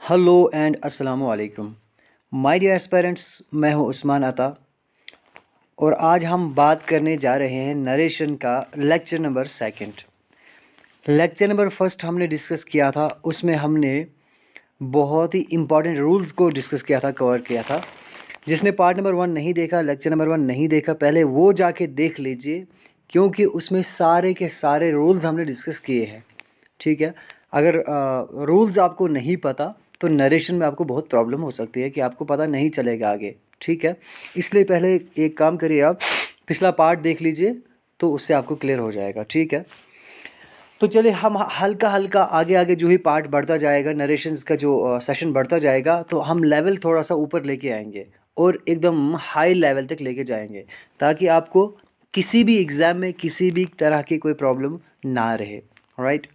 Hello and अस्सलाम वालेकुम my dear aspirants. मैं हूं उस्मान अता और आज हम बात करने जा रहे हैं नरेशन का lecture number second. Lecture number first हमने डिस्कस किया था, उसमें हमने बहुत ही इम्पॉर्टेंट रूल्स को डिस्कस किया था, कवर किया था। जिसने पार्ट नंबर 1 नहीं देखा, लेक्चर नंबर 1 नहीं देखा, पहले वो जाके देख लीजिए, क्योंकि उसमें सारे के सारे रूल्स हमने डिस्कस किए हैं। ठीक है। अगर रूल्स आपको नहीं पता तो नरेशन में आपको बहुत प्रॉब्लम हो सकती है कि आपको पता नहीं चलेगा आगे। ठीक है, इसलिए पहले एक काम करिए, आप पिछला पार्ट देख लीजिए तो उससे आपको क्लियर हो जाएगा। ठीक है, तो चलिए हम हल्का हल्का आगे आगे जो ही पार्ट बढ़ता जाएगा, नरेशंस का जो सेशन बढ़ता जाएगा, तो हम लेवल थोड़ा सा ऊपर लेके आएंगे और एकदम हाई लेवल तक लेके जाएंगे, ताकि आपको किसी भी एग्ज़ाम में किसी भी तरह की कोई प्रॉब्लम ना रहे। राइट।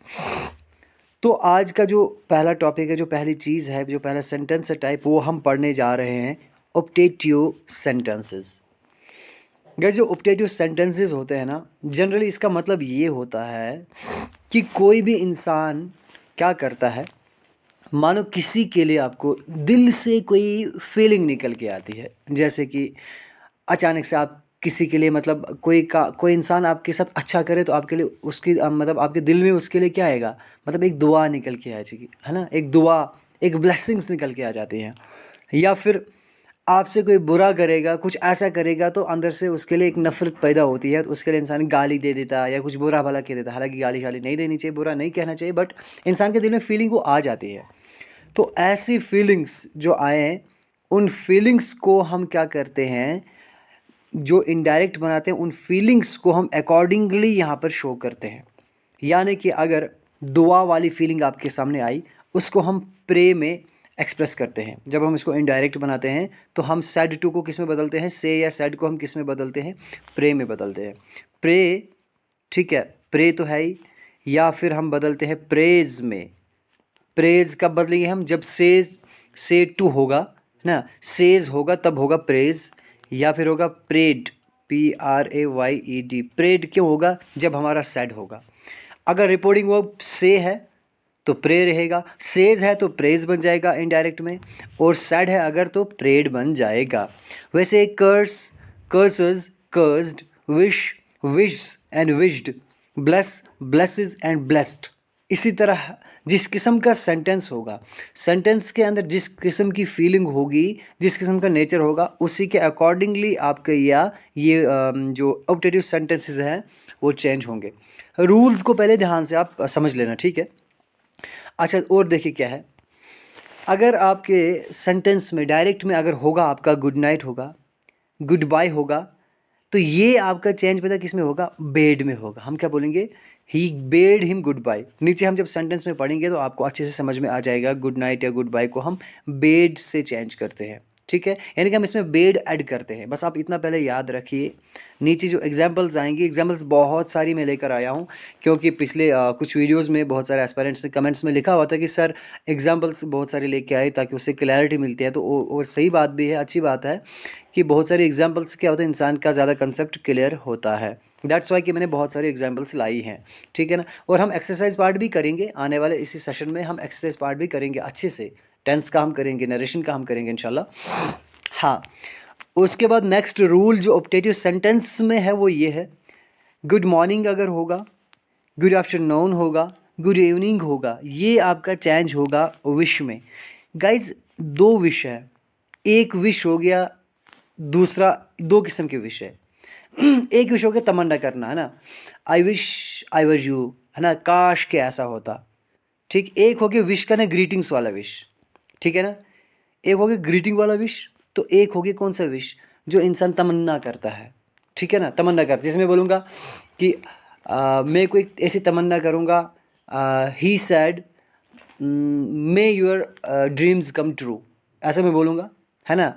तो आज का जो पहला टॉपिक है, जो पहली चीज़ है, जो पहला सेंटेंस है टाइप, वो हम पढ़ने जा रहे हैं ऑप्टेटिव सेंटेंसेस। गैस, जो ऑप्टेटिव सेंटेंसेस होते हैं ना, जनरली इसका मतलब ये होता है कि कोई भी इंसान क्या करता है, मानो किसी के लिए आपको दिल से कोई फीलिंग निकल के आती है, जैसे कि अचानक से आप किसी के लिए, मतलब कोई इंसान आपके साथ अच्छा करे तो आपके लिए उसकी मतलब आपके दिल में उसके लिए क्या आएगा, मतलब एक दुआ निकल के आ जाएगी, है ना, एक दुआ, एक ब्लेसिंग्स निकल के आ जाती हैं। या फिर आपसे कोई बुरा करेगा, कुछ ऐसा करेगा, तो अंदर से उसके लिए एक नफ़रत पैदा होती है, तो उसके लिए इंसान गाली दे देता है या कुछ बुरा भला कह देता है। हालांकि गाली शाली नहीं देनी चाहिए, बुरा नहीं कहना चाहिए, बट इंसान के दिल में फीलिंग वो आ जाती है। तो ऐसी फीलिंग्स जो आए, उन फीलिंग्स को हम क्या करते हैं, जो इनडायरेक्ट बनाते हैं, उन फीलिंग्स को हम अकॉर्डिंगली यहाँ पर शो करते हैं। यानी कि अगर दुआ वाली फीलिंग आपके सामने आई, उसको हम प्रे में एक्सप्रेस करते हैं। जब हम इसको इनडायरेक्ट बनाते हैं तो हम सैड टू को किस में बदलते हैं, से या सैड को हम किस में बदलते हैं, प्रे में बदलते हैं। प्रे, ठीक है, प्रे तो है ही। या फिर हम बदलते हैं प्रेज में। प्रेज कब बदलेंगे हम, जब से टू होगा ना, सेज होगा तब होगा प्रेज। या फिर होगा प्रेड, PRAYED। प्रेड क्यों होगा, जब हमारा सैड होगा। अगर रिपोर्टिंग वर्ब से है तो प्रे रहेगा, सेज है तो प्रेज बन जाएगा इनडायरेक्ट में, और सैड है अगर तो प्रेड बन जाएगा। वैसे curse, curses, cursed, wish, wish and wished, bless, blesses and blessed. इसी तरह जिस किस्म का सेंटेंस होगा, सेंटेंस के अंदर जिस किस्म की फीलिंग होगी, जिस किस्म का नेचर होगा, उसी के अकॉर्डिंगली आपके या ये जो ऑप्टेटिव सेंटेंसेस हैं वो चेंज होंगे। रूल्स को पहले ध्यान से आप समझ लेना, ठीक है। अच्छा, और देखिए क्या है, अगर आपके सेंटेंस में डायरेक्ट में अगर होगा आपका गुड नाइट होगा, गुड बाय होगा, तो ये आपका चेंज पता किस में होगा, बेड में होगा। हम क्या बोलेंगे, ही बेड हिम गुड बाय। नीचे हम जब सेंटेंस में पढ़ेंगे तो आपको अच्छे से समझ में आ जाएगा, गुड नाइट या गुड बाय को हम बेड से चेंज करते हैं। ठीक है, यानी कि हम इसमें बेड ऐड करते हैं। बस आप इतना पहले याद रखिए। नीचे जो एग्जाम्पल्स आएंगी, एग्जाम्पल्स बहुत सारी मैं लेकर आया हूँ, क्योंकि पिछले कुछ वीडियोस में बहुत सारे एस्पायरेंट्स ने कमेंट्स में लिखा हुआ था कि सर एग्जाम्पल्स बहुत सारे लेके आए ताकि उससे क्लैरिटी मिलती है। तो और सही बात भी है, अच्छी बात है कि बहुत सारे एग्जाम्पल्स क्या होता है, इंसान का ज़्यादा कंसेप्ट क्लियर होता है। दैट्स वाई कि मैंने बहुत सारे एग्जाम्पल्स लाई हैं। ठीक है ना। और हम एक्सरसाइज पार्ट भी करेंगे आने वाले इसी सेशन में, हम एक्सरसाइज पार्ट भी करेंगे अच्छे से। टेंस का हम करेंगे, नरेशन का हम करेंगे इंशाल्लाह। हाँ, उसके बाद नेक्स्ट रूल जो ऑप्टेटिव सेंटेंस में है वो ये है, गुड मॉर्निंग अगर होगा, गुड आफ्टरनून होगा, गुड इवनिंग होगा, ये आपका चेंज होगा विश में। गाइज, दो विश है, एक विश हो गया, दूसरा दो किस्म के विश है। एक विश हो गया तमन्ना करना, है ना, I wish I was you, है ना, काश के ऐसा होता। ठीक, एक हो गया विश का ना, ग्रीटिंग्स वाला विश। ठीक है ना, एक हो गया ग्रीटिंग वाला विश, तो एक हो गया कौन सा विश, जो इंसान तमन्ना करता है। ठीक है ना, तमन्ना करता, जिसमें बोलूँगा कि मैं कोई ऐसी तमन्ना करूँगा, he said may your dreams come true, ऐसा मैं बोलूँगा, है ना।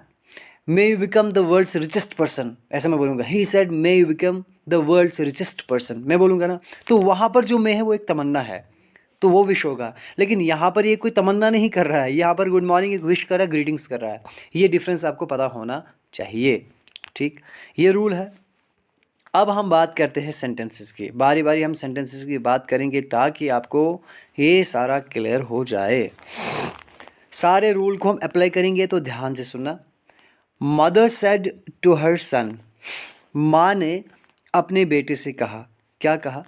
May you become the world's richest person, ऐसा मैं बोलूँगा। He said may you become the world's richest person, मैं बोलूँगा ना। तो वहाँ पर जो मैं है वो एक तमन्ना है, तो वो विश होगा। लेकिन यहाँ पर ये कोई तमन्ना नहीं कर रहा है, यहाँ पर गुड मॉर्निंग एक विश कर रहा है, ग्रीटिंग्स कर रहा है। ये डिफरेंस आपको पता होना चाहिए। ठीक, ये रूल है। अब हम बात करते हैं सेंटेंसेस की, बारी बारी हम सेंटेंसेस की बात करेंगे ताकि आपको ये सारा क्लियर हो जाए। सारे रूल को हम अप्लाई करेंगे, तो ध्यान से सुनना। मदर सेड टू हर सन, माँ ने अपने बेटे से कहा, क्या कहा?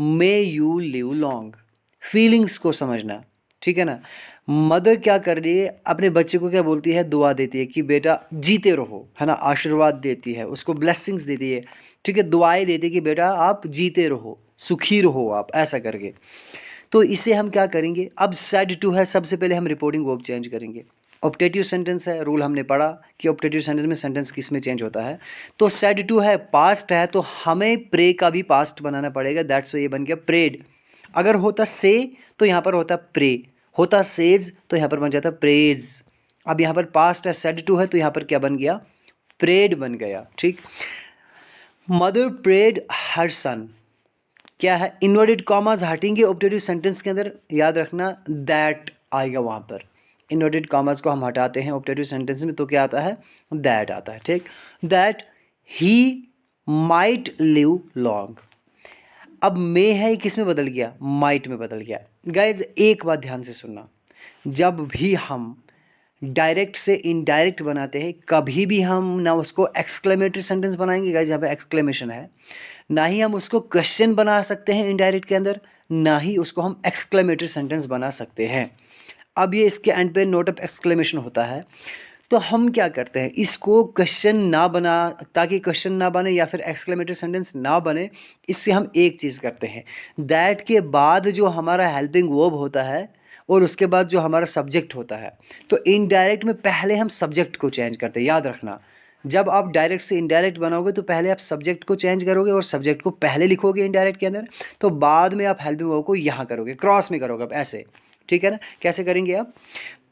May you live long. Feelings को समझना, ठीक है ना। मदर क्या कर रही है, अपने बच्चे को क्या बोलती है? दुआ देती है कि बेटा जीते रहो, है ना, आशीर्वाद देती है, उसको ब्लेसिंग्स देती है, ठीक है, दुआएं देती है कि बेटा आप जीते रहो, सुखी रहो आप, ऐसा करके। तो इसे हम क्या करेंगे, अब सेड टू है, सबसे पहले हम रिपोर्टिंग वर्ब चेंज करेंगे। ऑप्टेटिव सेंटेंस है, रूल हमने पढ़ा कि ऑप्टेटिव सेंटेंस में सेंटेंस किस में चेंज होता है। तो सेड टू है, पास्ट है, तो हमें प्रे का भी पास्ट बनाना पड़ेगा, दैट्स ये बन गया प्रेड। अगर होता से तो यहाँ पर होता प्रे, होता सेज तो यहाँ पर बन जाता प्रेज। अब यहाँ पर पास्ट है, सेड टू है, तो यहाँ पर क्या बन गया? प्रेड बन गया, ठीक। मदर प्रेड हर सन, क्या है? इन्वर्टेड कॉमास हटेंगे ऑप्टेटिव सेंटेंस के अंदर, याद रखना दैट आएगा वहाँ पर। इन्वर्टेड कॉमास को हम हटाते हैं ऑप्टेटिव सेंटेंस में, तो क्या आता है? दैट आता है, ठीक। That he might live long. अब मे है, किस में बदल गया? माइट में बदल गया। गाइज एक बात ध्यान से सुनना, जब भी हम डायरेक्ट से इनडायरेक्ट बनाते हैं, कभी भी हम ना उसको एक्सक्लेमेटरी सेंटेंस बनाएंगे, गाइज यहाँ पे एक्सक्लेमेशन है, ना ही हम उसको क्वेश्चन बना सकते हैं इनडायरेक्ट के अंदर, ना ही उसको हम एक्सक्लेमेटरी सेंटेंस बना सकते हैं। अब ये इसके एंड पे नोट ऑफ एक्सक्लेमेशन होता है, तो हम क्या करते हैं, इसको क्वेश्चन ना बना, ताकि क्वेश्चन ना बने या फिर एक्सक्लेमेटरी सेंटेंस ना बने, इससे हम एक चीज़ करते हैं, दैट के बाद जो हमारा हेल्पिंग वर्ब होता है और उसके बाद जो हमारा सब्जेक्ट होता है, तो इनडायरेक्ट में पहले हम सब्जेक्ट को चेंज करते हैं। याद रखना, जब आप डायरेक्ट से इनडायरेक्ट बनाओगे तो पहले आप सब्जेक्ट को चेंज करोगे और सब्जेक्ट को पहले लिखोगे इनडायरेक्ट के अंदर, तो बाद में आप हेल्पिंग वर्ब को यहाँ करोगे, क्रॉस में करोगे आप ऐसे, ठीक है ना। कैसे करेंगे आप?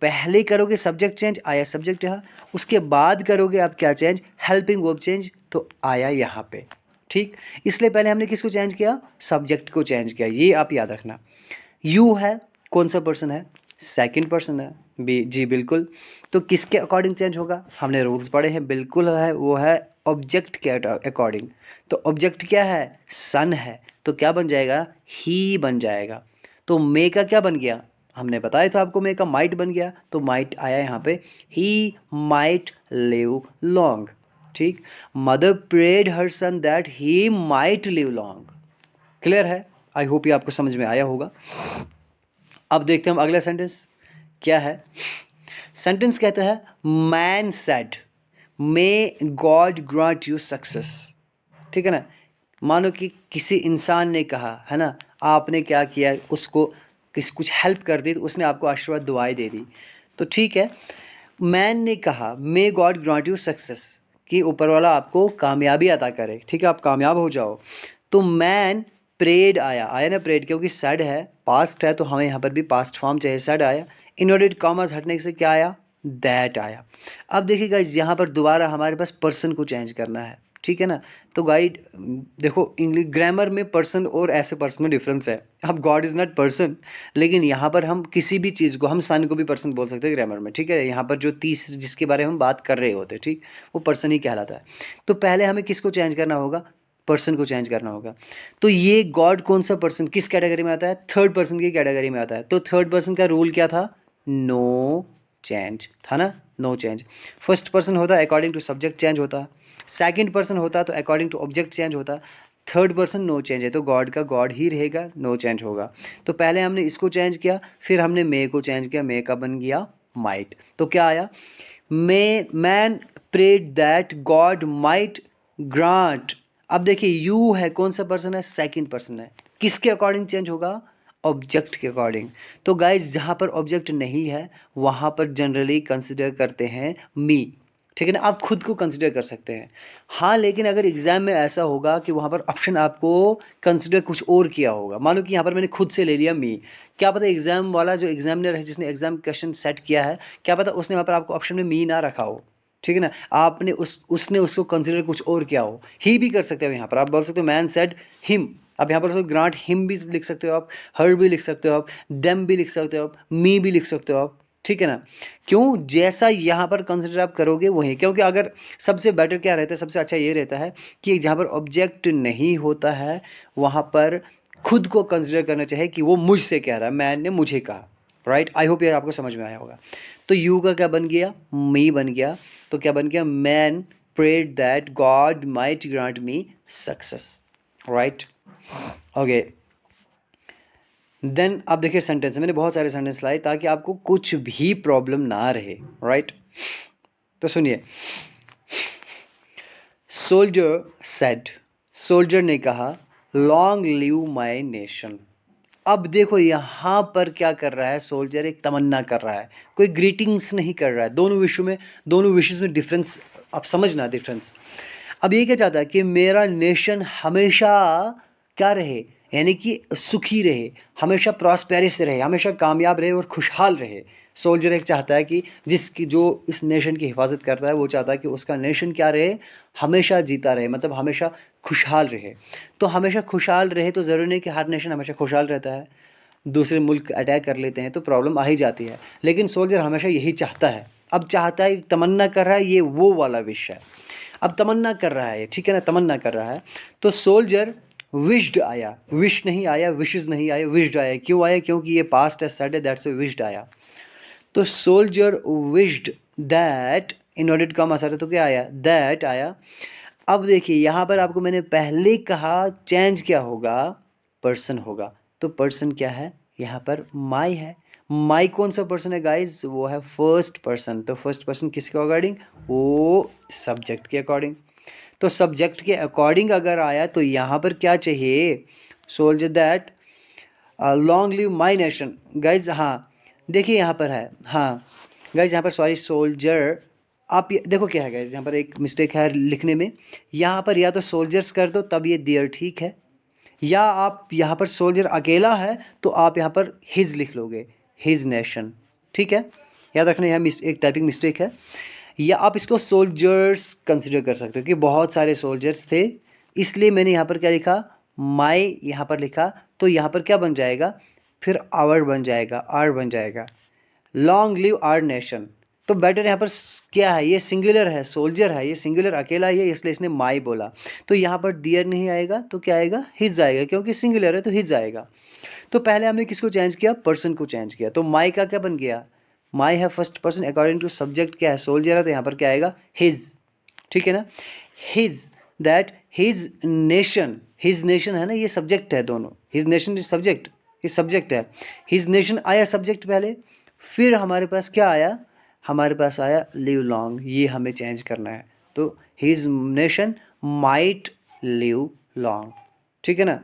पहले करोगे सब्जेक्ट चेंज, आया सब्जेक्ट यहाँ, उसके बाद करोगे आप क्या चेंज? हेल्पिंग वर्ब चेंज, तो आया यहाँ पे, ठीक। इसलिए पहले हमने किसको चेंज किया? सब्जेक्ट को चेंज किया, ये आप याद रखना। यू है, कौन सा पर्सन है? सेकंड पर्सन है, बी जी बिल्कुल। तो किसके अकॉर्डिंग चेंज होगा? हमने रूल्स पढ़े हैं, बिल्कुल है, वो है ऑब्जेक्ट के अकॉर्डिंग। तो ऑब्जेक्ट क्या है? सन है, तो क्या बन जाएगा? ही बन जाएगा। तो मे का क्या बन गया? हमने बताया था आपको, मे का माइट बन गया, तो माइट आया यहाँ पे, ही माइट लिव लॉन्ग, ठीक। Mother prayed her son that he might live long. Clear है? आई होप ये आपको समझ में आया होगा। अब देखते हैं हम अगला सेंटेंस क्या है। सेंटेंस कहता है, man said may God grant you success, ठीक है ना। मानो कि किसी इंसान ने कहा, है ना, आपने क्या किया, उसको कुछ हेल्प कर दी, तो उसने आपको आशीर्वाद दुआएं दे दी, तो ठीक है। मैन ने कहा may God grant you success, कि ऊपर वाला आपको कामयाबी अता करे, ठीक है, आप कामयाब हो जाओ। तो मैन प्रेड आया, आया ना प्रेड, क्योंकि सेड है, पास्ट है, तो हमें यहाँ पर भी पास्ट फॉर्म चाहिए, सेड आया। इनवर्टेड कॉमास हटने से क्या आया? दैट आया। अब देखिए गाइज, यहाँ पर दोबारा हमारे पास पर्सन को चेंज करना है, ठीक है ना। तो गाइड देखो, इंग्लिश ग्रामर में पर्सन और ऐसे पर्सन में डिफरेंस है। अब गॉड इज़ नॉट पर्सन, लेकिन यहाँ पर हम किसी भी चीज़ को, हम सन को भी पर्सन बोल सकते हैं ग्रामर में, ठीक है। यहाँ पर जो तीसरे जिसके बारे में हम बात कर रहे होते हैं, ठीक, वो पर्सन ही कहलाता है। तो पहले हमें किसको चेंज करना होगा? पर्सन को चेंज करना होगा। तो ये गॉड कौन सा पर्सन, किस कैटेगरी में आता है? थर्ड पर्सन की कैटेगरी में आता है। तो थर्ड पर्सन का रूल क्या था? नो चेंज था ना, नो चेंज। फर्स्ट पर्सन होता है अकॉर्डिंग टू सब्जेक्ट चेंज होता, सेकंड पर्सन होता तो अकॉर्डिंग टू ऑब्जेक्ट चेंज होता, थर्ड पर्सन नो चेंज है, तो गॉड का गॉड ही रहेगा, नो चेंज होगा। तो पहले हमने इसको चेंज किया, फिर हमने मे को चेंज किया, मे का बन गया माइट। तो क्या आया? May man prayed that God might grant. अब देखिए, यू है, कौन सा पर्सन है? सेकंड पर्सन है, किसके अकॉर्डिंग चेंज होगा? ऑब्जेक्ट के अकॉर्डिंग। तो गाइज जहाँ पर ऑब्जेक्ट नहीं है वहाँ पर जनरली कंसिडर करते हैं मी, ठीक है ना। आप खुद को कंसिडर कर सकते हैं, हाँ, लेकिन अगर एग्जाम में ऐसा होगा कि वहाँ पर ऑप्शन आपको कंसिडर कुछ और किया होगा, मानो कि यहाँ पर मैंने खुद से ले लिया मी, क्या पता एग्जाम वाला जो एग्जामिनर है, जिसने एग्जाम क्वेश्चन सेट किया है, क्या पता उसने वहाँ पर आपको ऑप्शन में मी ना रखा हो, ठीक है ना। आपने उसने उसको कंसिडर कुछ और किया हो, ही भी कर सकते हो। यहाँ पर आप बोल सकते हो मैन सेड हिम, अब यहाँ पर उसको ग्रांट हिम भी लिख सकते हो आप, हर भी लिख सकते हो आप, देम भी लिख सकते हो आप, मी भी लिख सकते हो आप, ठीक है ना। क्यों? जैसा यहाँ पर कंसिडर आप करोगे वही, क्योंकि अगर सबसे बेटर क्या रहता है, सबसे अच्छा ये रहता है कि जहाँ पर ऑब्जेक्ट नहीं होता है वहाँ पर खुद को कंसिडर करना चाहिए कि वो मुझसे कह रहा है, मैंने मुझे कहा, राइट। आई होप ये आपको समझ में आया होगा। तो यू का क्या बन गया, मी बन गया। तो क्या बन गया, man prayed that God might grant me success, right. Okay, then आप देखिए सेंटेंस, मैंने बहुत सारे सेंटेंस लाए ताकि आपको कुछ भी प्रॉब्लम ना रहे, राइट। तो सुनिए, सोल्जर सेड, सोल्जर ने कहा लॉन्ग लिव माय नेशन। अब देखो यहाँ पर क्या कर रहा है सोल्जर, एक तमन्ना कर रहा है, कोई ग्रीटिंग्स नहीं कर रहा है। दोनों विशेस में डिफरेंस आप समझना, डिफरेंस। अब ये क्या चाहता है कि मेरा नेशन हमेशा क्या रहे, यानी कि सुखी रहे, हमेशा प्रॉस्पेरिस रहे, हमेशा कामयाब रहे और खुशहाल रहे। सोल्जर एक चाहता है कि जो इस नेशन की हिफाजत करता है वो चाहता है कि उसका नेशन क्या रहे, हमेशा जीता रहे, मतलब हमेशा खुशहाल रहे। तो हमेशा खुशहाल रहे तो ज़रूरी नहीं कि हर नेशन हमेशा खुशहाल रहता है, दूसरे मुल्क अटैक कर लेते हैं तो प्रॉब्लम आ ही जाती है। लेकिन सोल्जर हमेशा यही चाहता है। अब चाहता है, तमन्ना कर रहा है, ये वो वाला विश है। अब तमन्ना कर रहा है, ठीक है ना, तमन्ना कर रहा है। तो सोल्जर विश्ड आया, विश नहीं आया, विशेस नहीं आया, विश्ड आया। क्यों आया, क्योंकि ये पास्ट है, सैड है, दैट्स व्हाई विश्ड आया। तो soldier wished that, in order to come असर, तो क्या आया, दैट आया। अब देखिए यहाँ पर आपको मैंने पहले कहा चेंज क्या होगा, पर्सन होगा। तो पर्सन क्या है यहाँ पर, माई है। माई कौन सा पर्सन है गाइज, वो है फर्स्ट पर्सन। तो फर्स्ट पर्सन किसके अकॉर्डिंग, वो सब्जेक्ट के अकॉर्डिंग। तो सब्जेक्ट के अकॉर्डिंग अगर आया तो यहाँ पर क्या चाहिए, soldier that long live my nation. Guys हाँ देखिए यहाँ पर है, हाँ गाइज यहाँ पर सॉरी सोल्जर, आप देखो क्या है गाइज, यहाँ पर एक मिस्टेक है लिखने में। यहाँ पर या तो सोल्जर्स कर दो तब ये देयर ठीक है, या आप यहाँ पर सोल्जर अकेला है तो आप यहाँ पर हिज लिख लोगे, हिज नेशन, ठीक है। याद रखना यहाँ एक टाइपिंग मिस्टेक है। या आप इसको सोल्जर्स कंसिडर कर सकते हो कि बहुत सारे सोल्जर्स थे, इसलिए मैंने यहाँ पर क्या लिखा, माई यहाँ पर लिखा। तो यहाँ पर क्या बन जाएगा, फिर आवर बन जाएगा, आर बन जाएगा, लॉन्ग लिव आर नेशन। तो बेटर यहाँ पर क्या है, ये सिंगुलर है, सोल्जर है, ये सिंगुलर अकेला ही है, इसलिए इसने माई बोला। तो यहाँ पर डियर नहीं आएगा तो क्या आएगा, हिज आएगा, क्योंकि सिंगुलर है तो हिज आएगा। तो पहले हमने किसको चेंज किया, पर्सन को चेंज किया। तो माई का क्या बन गया, माई है first person, according to subject क्या है, सोल्जर है, तो यहाँ पर क्या आएगा, हिज, ठीक है ना। His that his nation, his nation है ना, ये सब्जेक्ट है दोनों, हिज नेशन इज सब्जेक्ट, ये सब्जेक्ट है। हिज नेशन आया सब्जेक्ट पहले, फिर हमारे पास क्या आया, हमारे पास आया लिव लॉन्ग, ये हमें चेंज करना है। तो his nation might live long, ठीक है ना।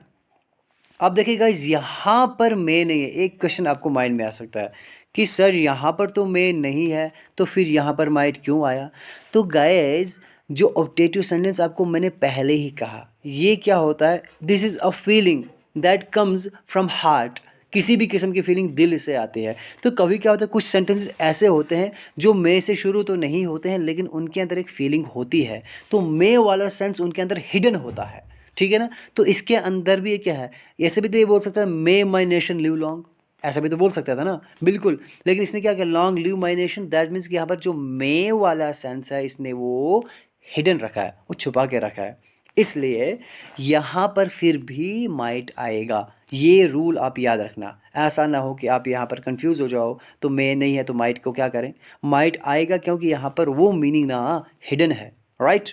अब देखिए गाइज यहाँ पर मैं नहीं है, एक क्वेश्चन आपको माइंड में आ सकता है कि सर यहाँ पर तो मैं नहीं है तो फिर यहाँ पर माइट क्यों आया। तो गाइज जो ऑब्जेक्टिव सेंटेंस आपको मैंने पहले ही कहा, ये क्या होता है, this is a feeling that comes from heart, किसी भी किस्म की फीलिंग दिल से आती है। तो कभी क्या होता है, कुछ सेंटेंसेस ऐसे होते हैं जो मैं से शुरू तो नहीं होते हैं लेकिन उनके अंदर एक फीलिंग होती है, तो मैं वाला सेंस उनके अंदर हिडन होता है, ठीक है ना। तो इसके अंदर भी ये क्या है, ऐसे भी तो ये बोल सकता है मे माई नेशन लिव लॉन्ग, ऐसा भी तो बोल सकता था ना, बिल्कुल। लेकिन इसने क्या किया, long live my nation, that means कि यहाँ पर जो मे वाला सेंस है इसने वो हिडन रखा है, वो छुपा के रखा है, इसलिए यहाँ पर फिर भी माइट आएगा। ये रूल आप याद रखना, ऐसा ना हो कि आप यहाँ पर कंफ्यूज हो जाओ, तो मे नहीं है तो माइट को क्या करें, माइट आएगा, क्योंकि यहाँ पर वो मीनिंग ना हिडन है, right.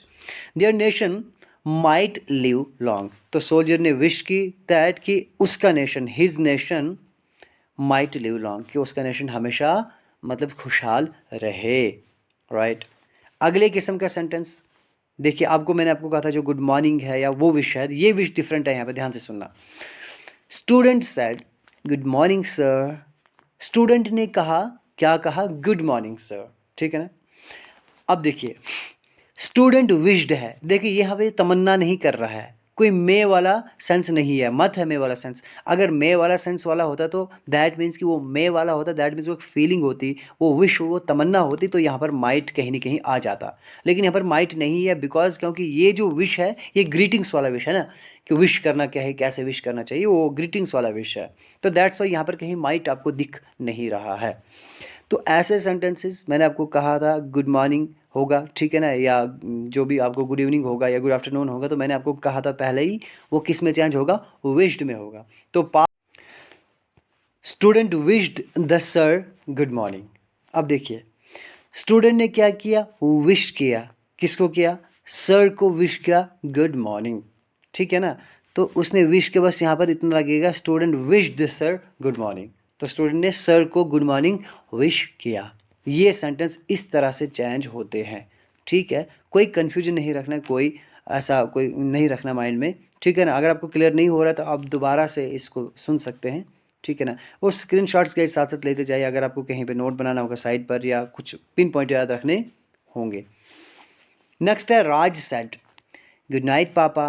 There nation might live long. तो सोल्जर ने विश की दैट कि उसका nation, his nation might live long, कि उसका नेशन हमेशा मतलब खुशहाल रहे, राइट। अगले किस्म का सेंटेंस देखिए, मैंने आपको कहा था जो गुड मॉर्निंग है या वो विश है, ये विश डिफरेंट है, यहाँ पे ध्यान से सुनना। Student said good morning sir, student ने कहा, क्या कहा, गुड मॉर्निंग सर, ठीक है ना। अब देखिए स्टूडेंट विश्ड है, देखिए ये हमें तमन्ना नहीं कर रहा है, कोई मे वाला सेंस नहीं है, मत है मे वाला सेंस। अगर मे वाला सेंस वाला होता तो दैट मीन्स कि वो मे वाला होता, दैट मीन्स वो एक फीलिंग होती, वो विश, वो तमन्ना होती, तो यहाँ पर माइट कहीं ना कहीं आ जाता। लेकिन यहाँ पर माइट नहीं है, बिकॉज क्योंकि ये जो विश है ये ग्रीटिंग्स वाला विश है ना, कि विश करना क्या है, कैसे विश करना चाहिए, वो ग्रीटिंग्स वाला विश है। तो दैट्स वाई यहाँ पर कहीं माइट आपको दिख नहीं रहा है। तो ऐसे सेंटेंसेस मैंने आपको कहा था गुड मॉर्निंग होगा, ठीक है ना, या जो भी आपको गुड इवनिंग होगा या गुड आफ्टरनून होगा, तो मैंने आपको कहा था पहले ही वो किस में चेंज होगा, विश्ड में होगा। तो student wished the sir good morning. अब देखिए स्टूडेंट ने क्या किया, विश किया। किसको किया? सर को विश किया गुड मॉर्निंग, ठीक है ना। तो उसने विश के बस यहाँ पर इतना लगेगा, student wish the sir good morning. तो स्टूडेंट ने सर को गुड मॉर्निंग विश किया। ये सेंटेंस इस तरह से चेंज होते हैं, ठीक है। कोई कन्फ्यूजन नहीं रखना, कोई ऐसा कोई नहीं रखना माइंड में, ठीक है ना। अगर आपको क्लियर नहीं हो रहा तो आप दोबारा से इसको सुन सकते हैं, ठीक है ना। वो स्क्रीनशॉट्स के साथ साथ लेते जाइए, अगर आपको कहीं पे नोट बनाना होगा साइड पर या कुछ पिन पॉइंट याद रखने होंगे। नेक्स्ट है राज सेड गुड नाइट पापा।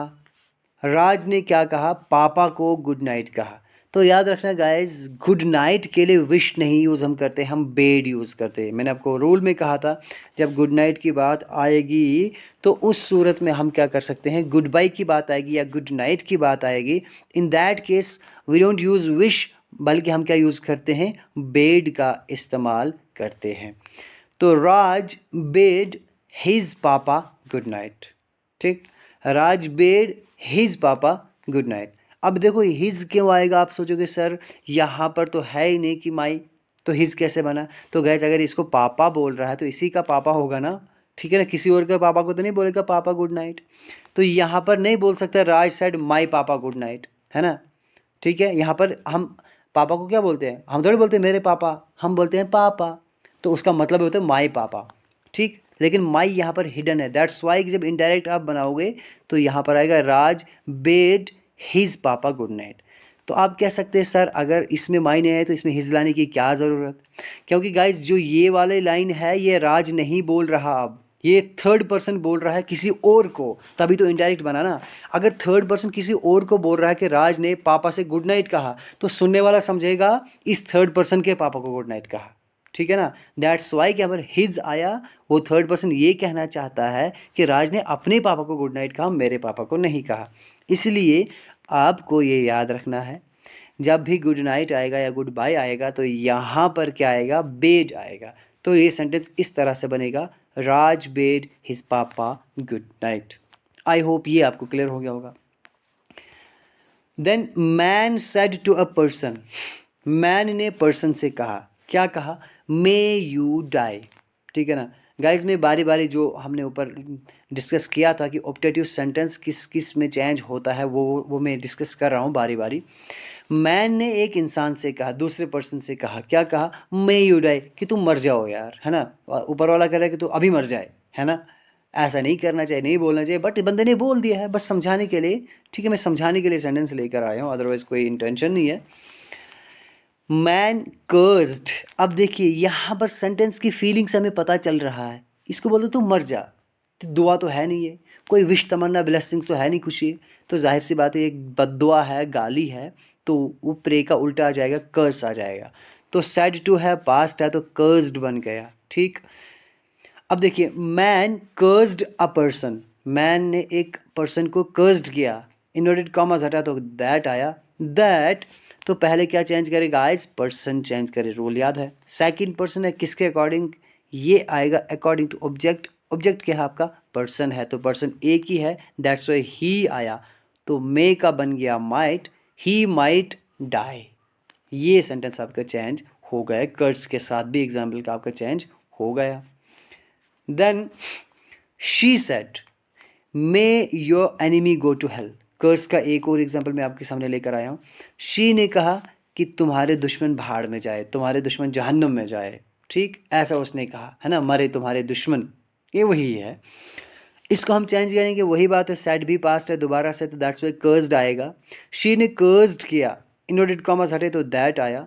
राज ने क्या कहा? पापा को गुड नाइट कहा। तो याद रखना गाइस, गुड नाइट के लिए विश नहीं यूज़ हम करते, हम बेड यूज़ करते हैं। मैंने आपको रूल में कहा था जब गुड नाइट की बात आएगी तो उस सूरत में हम क्या कर सकते हैं, गुड बाय की बात आएगी या गुड नाइट की बात आएगी, in that case we don't use wish, बल्कि हम क्या यूज़ करते हैं, बेड का इस्तेमाल करते हैं। तो राज bade his papa good night, ठीक। राज bade his papa good night. अब देखो हिज क्यों आएगा, आप सोचोगे सर यहाँ पर तो है ही नहीं कि माई, तो हिज कैसे बना? तो गैस अगर इसको पापा बोल रहा है तो इसी का पापा होगा ना, ठीक है ना। किसी और के पापा को तो नहीं बोलेगा पापा गुड नाइट। तो यहाँ पर नहीं बोल सकता राज सेड माई पापा गुड नाइट, है ना, ठीक है। यहाँ पर हम पापा को क्या बोलते हैं, हम थोड़ी बोलते हैं मेरे पापा, हम बोलते हैं पापा। तो उसका मतलब होता है माई पापा, ठीक। लेकिन माई यहाँ पर हिडन है, दैट्स वाई जब इनडायरेक्ट आप बनाओगे तो यहाँ पर आएगा राज bade his papa good night. तो आप कह सकते हैं सर अगर इसमें माई नहीं है तो इसमें हिज लाने की क्या ज़रूरत, क्योंकि गाइज जो ये वाले लाइन है ये राज नहीं बोल रहा, अब ये थर्ड पर्सन बोल रहा है किसी और को, तभी तो इनडायरेक्ट बना ना। अगर थर्ड पर्सन किसी और को बोल रहा है कि राज ने पापा से गुड नाइट कहा, तो सुनने वाला समझेगा इस थर्ड पर्सन के पापा को गुड नाइट कहा, ठीक है ना। दैट्स वाई कि अगर हिज आया, वो थर्ड पर्सन ये कहना चाहता है कि राज ने अपने पापा को गुड नाइट कहा, मेरे पापा को नहीं कहा। इसलिए आपको ये याद रखना है, जब भी गुड नाइट आएगा या गुड बाय आएगा तो यहाँ पर क्या आएगा, बेड आएगा। तो ये सेंटेंस इस तरह से बनेगा, Raj bade his papa good night. I hope ये आपको क्लियर हो गया होगा। Then man said to a person, man ने पर्सन से कहा, क्या कहा, मे यू डाई, ठीक है ना। गाइज में बारी बारी जो हमने ऊपर डिस्कस किया था कि ऑप्टेटिव सेंटेंस किस किस में चेंज होता है, वो मैं डिस्कस कर रहा हूँ बारी बारी। मैन ने एक इंसान से कहा, दूसरे पर्सन से कहा, क्या कहा, मे यू डाई, कि तुम मर जाओ यार, है ना। ऊपर वाला कह रहा है कि तू अभी मर जाए, है ना। ऐसा नहीं करना चाहिए, नहीं बोलना चाहिए, बट बंदे ने बोल दिया है बस समझाने के लिए, ठीक है। मैं समझाने के लिए सेंटेंस लेकर आया हूँ, अदरवाइज कोई इंटेंशन नहीं है। मैन कर्स्ड, अब देखिए यहाँ पर सेंटेंस की फीलिंग से हमें पता चल रहा है, इसको बोल दो तू मर जा, तो दुआ तो है नहीं है, कोई विश तमन्ना ब्लेसिंग्स तो है नहीं कुछ ये, तो जाहिर सी बात है एक बद्दुआ है, गाली है, तो वो प्रे का उल्टा आ जाएगा, कर्स आ जाएगा। तो सेड टू है पास्ट है तो कर्स्ड बन गया, ठीक। अब देखिए मैन कर्स्ड अ पर्सन, मैन ने एक पर्सन को कर्स्ड किया, इनवर्टेड कॉमास हटा तो दैट आया, दैट तो पहले क्या चेंज करे गाइस, पर्सन चेंज करे, रूल याद है। सेकंड पर्सन है किसके अकॉर्डिंग, ये आएगा अकॉर्डिंग टू ऑब्जेक्ट, ऑब्जेक्ट क्या है आपका, पर्सन है, तो पर्सन एक ही है, दैट्स वाई ही आया, तो मे का बन गया माइट, ही माइट डाई। ये सेंटेंस आपका चेंज हो गया, कर्स के साथ भी एग्जाम्पल का आपका चेंज हो गया। Then she said may your enemy go to hell, curse का एक और एग्जाम्पल मैं आपके सामने लेकर आया हूँ। शी ने कहा कि तुम्हारे दुश्मन भाड़ में जाए, तुम्हारे दुश्मन जहन्नुम में जाए, ठीक, ऐसा उसने कहा, है ना, मरे तुम्हारे दुश्मन, ये वही है। इसको हम चेंज करेंगे, वही बात है, सेड भी पास्ट है दोबारा से, तो दैट्स वाई कर्स्ड आएगा। शी ने कर्स्ड किया, इनवर्टेड कॉमास हटे तो दैट आया।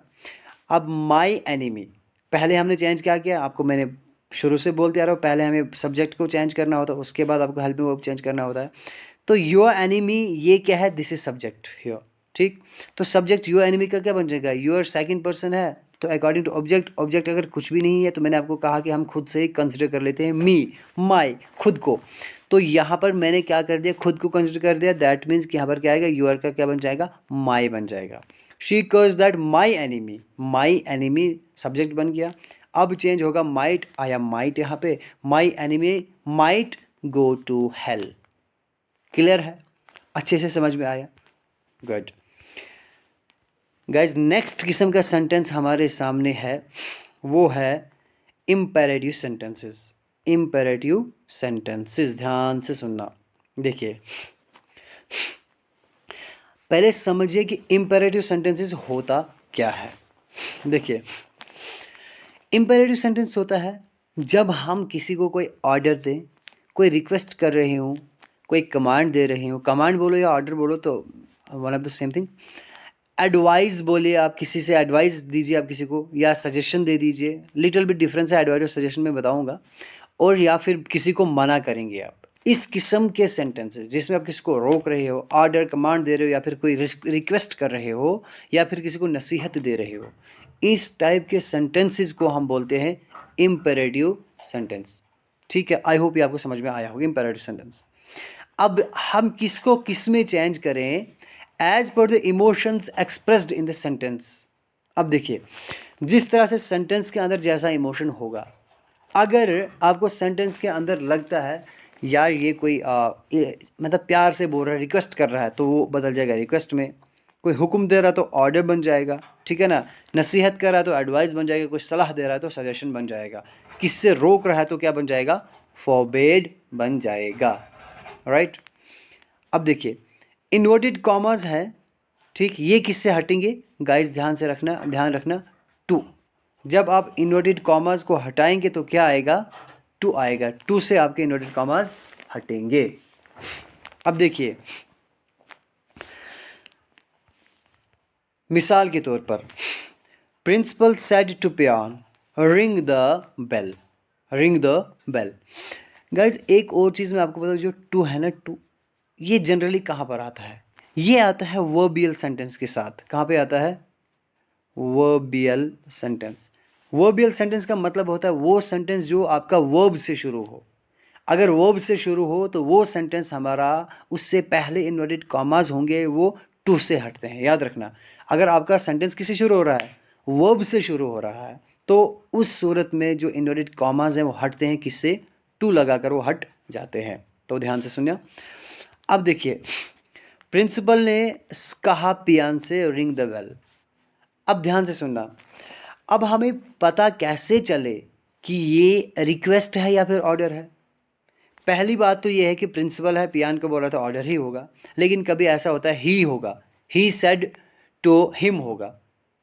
अब माई एनिमी, पहले हमने चेंज क्या किया, आपको मैंने शुरू से बोलते आ रहा हूँ, पहले हमें सब्जेक्ट को चेंज करना होता है, उसके बाद आपको हेल्पिंग वर्ब चेंज करना होता है। तो योर एनिमी ये क्या है, दिस इज सब्जेक्ट योर, ठीक। तो सब्जेक्ट योर एनिमी का क्या बन जाएगा, योर सेकंड पर्सन है, तो अकॉर्डिंग टू ऑब्जेक्ट, ऑब्जेक्ट अगर कुछ भी नहीं है तो मैंने आपको कहा कि हम खुद से ही कंसिडर कर लेते हैं, मी माई, खुद को। तो यहाँ पर मैंने क्या कर दिया, खुद को कंसिडर कर दिया, दैट मीन्स कि यहाँ पर क्या आएगा, योर का क्या बन जाएगा, माई बन जाएगा। She curse that my enemy, my enemy subject बन गया। अब चेंज होगा, माइट आया माइट यहाँ पे, my enemy might go to hell. Clear है, अच्छे से समझ में आया, गुड। गाइज नेक्स्ट किस्म का सेंटेंस हमारे सामने है, वो है इम्पेरेटिव सेंटेंसेस। इम्पेरेटिव सेंटेंसेस, ध्यान से सुनना। देखिए, पहले समझिए कि इम्पेरेटिव सेंटेंसेस होता क्या है। देखिए, इम्पेरेटिव सेंटेंस होता है जब हम किसी को कोई ऑर्डर दें, कोई रिक्वेस्ट कर रहे हो, कोई कमांड दे रहे हो, कमांड बोलो या ऑर्डर बोलो तो one of the same thing. Advice बोलिए, आप किसी से एडवाइस दीजिए आप किसी को, या सजेशन दे दीजिए, लिटिल बिट डिफरेंस है एडवाइस और सजेशन में बताऊंगा। और या फिर किसी को मना करेंगे आप। इस किस्म के सेंटेंसेस जिसमें आप किसी को रोक रहे हो, ऑर्डर कमांड दे रहे हो, या फिर कोई रिक्वेस्ट कर रहे हो, या फिर किसी को नसीहत दे रहे हो, इस टाइप के सेंटेंसेस को हम बोलते हैं इम्पेरेटिव सेंटेंस। ठीक है, आई होप ये आपको समझ में आया होगा इम्पेरेटिव सेंटेंस। अब हम किसको किस में चेंज करें, as per the emotions expressed in the sentence. अब देखिए, जिस तरह से सेंटेंस के अंदर जैसा इमोशन होगा, अगर आपको सेंटेंस के अंदर लगता है यार ये कोई मतलब प्यार से बोल रहा है, रिक्वेस्ट कर रहा है, तो वो बदल जाएगा रिक्वेस्ट में। कोई हुक्म दे रहा है तो ऑर्डर बन जाएगा, ठीक है ना। नसीहत कर रहा है तो एडवाइस बन जाएगा, कोई सलाह दे रहा है तो सजेशन बन जाएगा, किससे रोक रहा है तो क्या बन जाएगा, फॉरबेड बन जाएगा। राइट। अब देखिए, इन्वर्टेड कॉमास है, ठीक, ये किससे हटेंगे गाइस, ध्यान से रखना, ध्यान रखना, टू। जब आप इन्वर्टेड कॉमास को हटाएंगे तो क्या आएगा, टू आएगा, टू से आपके इन्वर्टेड कॉमास हटेंगे। अब देखिए, मिसाल के तौर पर, principal said to peon ring the bell, ring the bell. Guys एक और चीज़ मैं आपको बता दूं, जो टू है ना, टू, ये जनरली कहाँ पर आता है, ये आता है वर्बियल सेंटेंस के साथ। कहाँ पे आता है, वर्बियल सेंटेंस। वर्बियल सेंटेंस का मतलब होता है वो सेंटेंस जो आपका वर्ब से शुरू हो। अगर वर्ब से शुरू हो तो वो सेंटेंस हमारा, उससे पहले इन्वर्टेड कॉमास होंगे, वो टू से हटते हैं, याद रखना। अगर आपका सेंटेंस किससे शुरू हो रहा है, वर्ब से शुरू हो रहा है, तो उस सूरत में जो इन्वर्टेड कॉमास हैं वो हटते हैं, किससे, टू लगाकर वो हट जाते हैं। तो ध्यान से सुनिए। अब देखिए, प्रिंसिपल ने कहा पियान से रिंग द बेल। अब ध्यान से सुनना, अब हमें पता कैसे चले कि ये रिक्वेस्ट है या फिर ऑर्डर है। पहली बात तो ये है कि प्रिंसिपल है, पियान को बोला तो ऑर्डर ही होगा, लेकिन कभी ऐसा होता है ही होगा, ही सेड टू हिम होगा।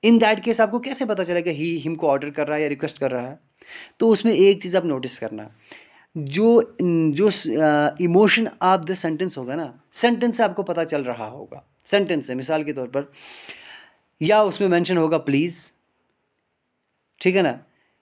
इन दैट केस आपको कैसे पता चलेगा ही हिम को ऑर्डर कर रहा है या रिक्वेस्ट कर रहा है। तो उसमें एक चीज़ आप नोटिस करना, जो जो इमोशन ऑफ द सेंटेंस होगा ना, सेंटेंस से आपको पता चल रहा होगा। सेंटेंस से, मिसाल के तौर पर, या उसमें मेंशन होगा प्लीज़, ठीक है ना,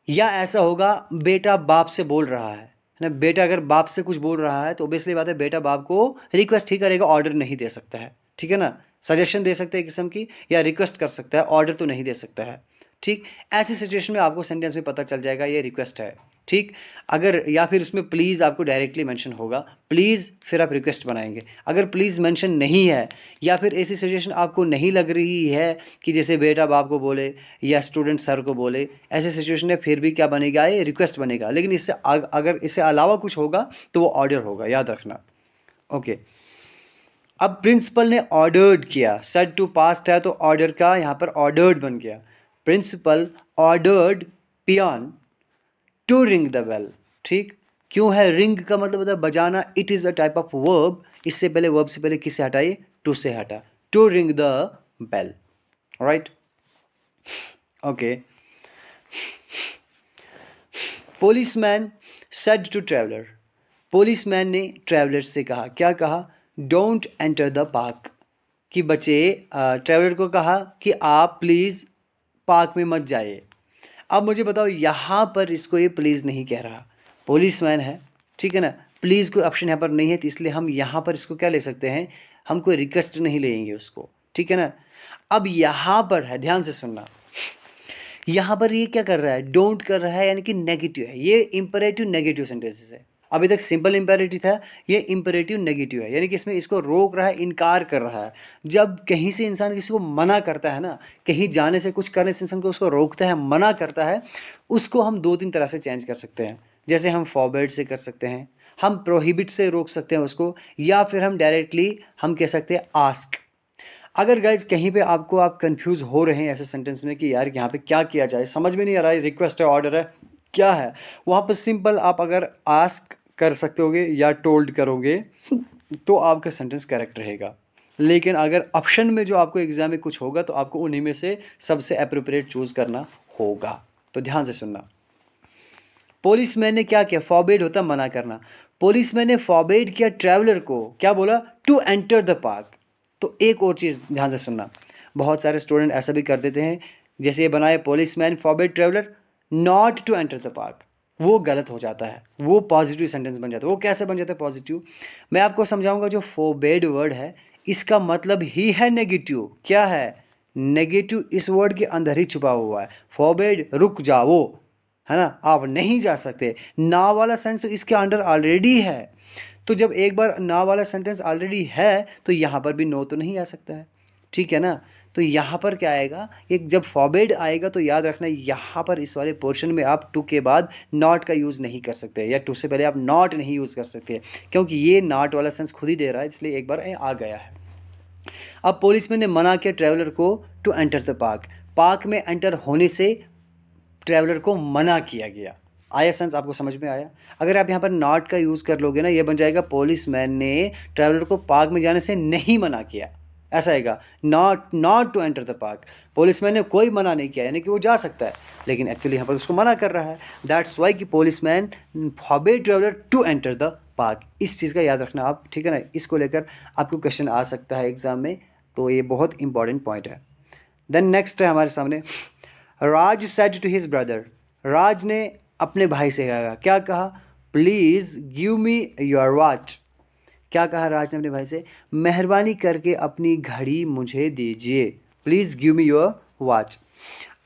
या ऐसा होगा बेटा बाप से बोल रहा है ना। बेटा अगर बाप से कुछ बोल रहा है तो ऑब्वियसली बात है बेटा बाप को रिक्वेस्ट ही करेगा, ऑर्डर नहीं दे सकता है, ठीक है ना। सजेशन दे सकते हैं किस्म की, या रिक्वेस्ट कर सकता है, ऑर्डर तो नहीं दे सकता है, ठीक। ऐसी सिचुएशन में आपको सेंटेंस में पता चल जाएगा ये रिक्वेस्ट है, ठीक। अगर या फिर उसमें प्लीज़ आपको डायरेक्टली मेंशन होगा, प्लीज़, फिर आप रिक्वेस्ट बनाएंगे। अगर प्लीज़ मेंशन नहीं है, या फिर ऐसी सिचुएशन आपको नहीं लग रही है कि जैसे बेटा बाप को बोले या स्टूडेंट सर को बोले, ऐसे सिचुएशन में फिर भी क्या बनेगा, ये रिक्वेस्ट बनेगा। लेकिन इससे अगर इससे अलावा कुछ होगा तो वो ऑर्डर होगा, याद रखना। ओके, अब प्रिंसिपल ने ऑर्डर्ड किया, सेड टू पास्ट है तो ऑर्डर का यहाँ पर ऑर्डर्ड बन गया। Principal ordered peon to ring the bell, ठीक। क्यों है, रिंग का मतलब होता है बजाना, it is a type of verb. इससे पहले वर्ब से पहले किससे हटाइए, टू से हटा, to ring the bell. Right, okay. Policeman said to traveller, policeman ने ट्रैवलर से कहा, क्या कहा, डोंट एंटर द पार्क, कि बच्चे, ट्रैवलर को कहा कि आप प्लीज़ पार्क में मत जाइए। अब मुझे बताओ, यहाँ पर इसको ये प्लीज़ नहीं कह रहा, पुलिसमैन है, ठीक है ना। प्लीज़ कोई ऑप्शन यहाँ पर नहीं है, तो इसलिए हम यहाँ पर इसको क्या ले सकते हैं, हम कोई रिक्वेस्ट नहीं लेंगे उसको, ठीक है ना। अब यहाँ पर है, ध्यान से सुनना, यहाँ पर ये क्या कर रहा है, डोंट कर रहा है, यानी कि नेगेटिव है। ये इंपरेटिव नेगेटिव सेंटेंसेस है। अभी तक सिंपल इंपेरेटिव था, ये इंपेरेटिव नेगेटिव है, यानी कि इसमें इसको रोक रहा है, इनकार कर रहा है। जब कहीं से इंसान किसी को मना करता है ना, कहीं जाने से, कुछ करने से इंसान को उसको रोकता है, मना करता है, उसको हम दो तीन तरह से चेंज कर सकते हैं। जैसे हम फॉरवर्ड से कर सकते हैं, हम प्रोहिबिट से रोक सकते हैं उसको, या फिर हम डायरेक्टली हम कह सकते हैं आस्क। अगर गाइज कहीं पे आप कंफ्यूज हो रहे हैं ऐसे सेंटेंस में कि यार यहाँ पे क्या किया जाए, समझ में नहीं आ रहा है, रिक्वेस्ट है, ऑर्डर है, क्या है, वहाँ पर सिंपल आप अगर आस्क कर सकते होगे या टोल्ड करोगे तो आपका सेंटेंस करेक्ट रहेगा। लेकिन अगर ऑप्शन में जो आपको एग्जाम में कुछ होगा तो आपको उन्हीं में से सबसे अप्रोप्रिएट चूज करना होगा। तो ध्यान से सुनना। पुलिसमैन ने क्या किया, फॉरबिड होता मना करना, पुलिसमैन ने फॉरबिड किया ट्रैवलर को, क्या बोला, टू एंटर द पार्क। तो एक और चीज़ ध्यान से सुनना, बहुत सारे स्टूडेंट ऐसा भी कर देते हैं, जैसे ये बनाए policeman forbid traveller not to enter the park, वो गलत हो जाता है, वो पॉजिटिव सेंटेंस बन जाता है। वो कैसे बन जाता है पॉजिटिव, मैं आपको समझाऊंगा। जो फॉरबिड वर्ड है इसका मतलब ही है नेगेटिव, क्या है, नेगेटिव इस वर्ड के अंदर ही छुपा हुआ है। फॉरबिड रुक जाओ, है ना, आप नहीं जा सकते। ना वाला सेंस तो इसके अंडर ऑलरेडी है, तो जब एक बार ना वाला सेंटेंस ऑलरेडी है तो यहाँ पर भी नो तो नहीं आ सकता है, ठीक है ना। तो यहाँ पर क्या आएगा, एक जब फॉरबिड आएगा तो याद रखना यहाँ पर इस वाले पोर्शन में आप टू के बाद नॉट का यूज़ नहीं कर सकते, या टू से पहले आप नॉट नहीं यूज़ कर सकते, क्योंकि ये नॉट वाला सेंस खुद ही दे रहा है, इसलिए एक बार आ गया है। अब पुलिसमैन ने मना किया ट्रैवलर को to enter the park, park में एंटर होने से ट्रैवलर को मना किया गया। आया सेंस, आपको समझ में आया। अगर आप यहाँ पर नॉट का यूज़ कर लोगे ना, ये बन जाएगा पुलिसमैन ने ट्रैवलर को पार्क में जाने से नहीं मना किया, ऐसा आएगा, not to enter the park. Policeman ने कोई मना नहीं किया, यानी कि वो जा सकता है, लेकिन एक्चुअली यहाँ पर उसको मना कर रहा है। दैट्स वाई कि policeman forbid traveller to enter the park. इस चीज़ का याद रखना आप, ठीक है ना, इसको लेकर आपको क्वेश्चन आ सकता है एग्जाम में, तो ये बहुत इंपॉर्टेंट पॉइंट है। देन नेक्स्ट है हमारे सामने, राज सेड टू हिज ब्रदर, राज ने अपने भाई से कहा, क्या कहा, please give me your watch. क्या कहा राज ने अपने भाई से, मेहरबानी करके अपनी घड़ी मुझे दीजिए, please give me your watch.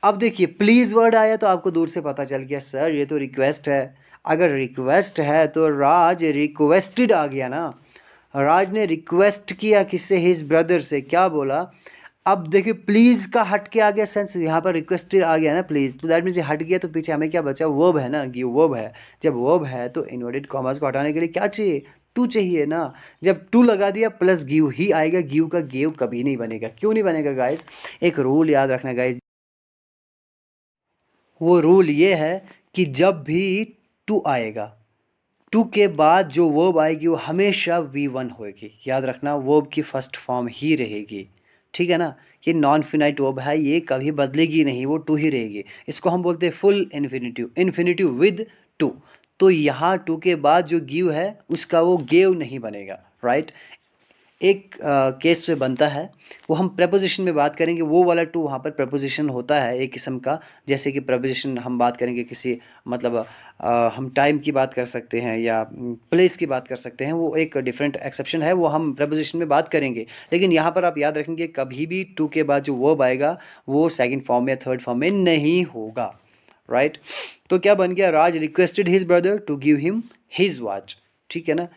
अब देखिए प्लीज वर्ड आया तो आपको दूर से पता चल गया सर ये तो रिक्वेस्ट है। अगर रिक्वेस्ट है तो राज रिक्वेस्टेड आ गया ना, राज ने रिक्वेस्ट किया किससे, हिज ब्रदर से, क्या बोला। अब देखिए प्लीज का हट के आ गया सेंस, यहाँ पर रिक्वेस्टेड आ गया ना प्लीज, तो दैट मीन्स हट गया, तो पीछे हमें क्या बचा, वर्ब है ना, गिव वर्ब है। जब वर्ब है तो इन्वर्टेड कॉमर्स को हटाने के लिए क्या चाहिए, टू चाहिए ना। जब टू लगा दिया प्लस गिव ही आएगा, गिव का गेव कभी नहीं बनेगा। क्यों नहीं बनेगा गाइस, एक रूल याद रखना गाइस, वो रूल ये है कि जब भी टू आएगा, टू के बाद जो वर्ब आएगी वो हमेशा V1 होगी, याद रखना, वर्ब की फर्स्ट फॉर्म ही रहेगी, ठीक है ना। ये नॉन फिनाइट वर्ब है, ये कभी बदलेगी नहीं, वो टू ही रहेगी। इसको हम बोलते हैं full infinitive, infinitive with two. तो यहाँ टू के बाद जो गिव है उसका वो गेव नहीं बनेगा, राइट। एक केस पे बनता है, वो हम प्रपोजिशन में बात करेंगे, वो वाला टू वहाँ पर प्रपोजिशन होता है एक किस्म का। जैसे कि प्रपोजिशन हम बात करेंगे किसी, मतलब हम टाइम की बात कर सकते हैं या प्लेस की बात कर सकते हैं, वो एक डिफरेंट एक्सेप्शन है, वो हम प्रपोजिशन में बात करेंगे। लेकिन यहाँ पर आप याद रखेंगे कभी भी टू के बाद जो वर्ब आएगा वो सेकंड फॉर्म या थर्ड फॉर्म में नहीं होगा, राइट। तो क्या बन गया, Raj requested his brother to give him his watch, ठीक है ना।